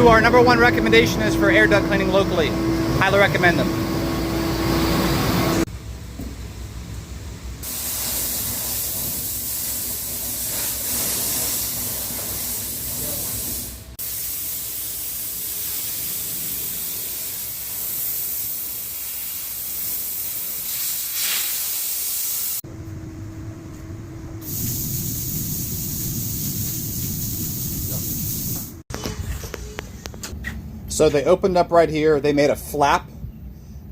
2, our number 1 recommendation is for air duct cleaning locally. Highly recommend them. So they opened up right here, they made a flap,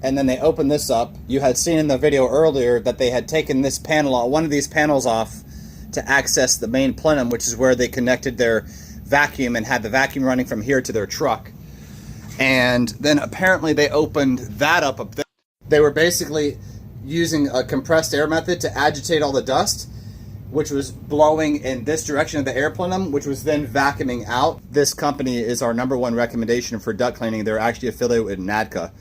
and then they opened this up. You had seen in the video earlier that they had taken this panel, one of these panels off to access the main plenum, which is where they connected their vacuum and had the vacuum running from here to their truck. And then apparently they opened that up there. They were basically using a compressed air method to agitate all the dust, which was blowing in this direction of the air plenum, which was then vacuuming out. This company is our number 1 recommendation for duct cleaning. They're actually affiliated with NADCA.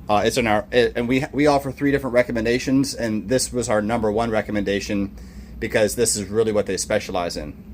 It's in our, and we offer 3 different recommendations, and this was our number 1 recommendation because this is really what they specialize in.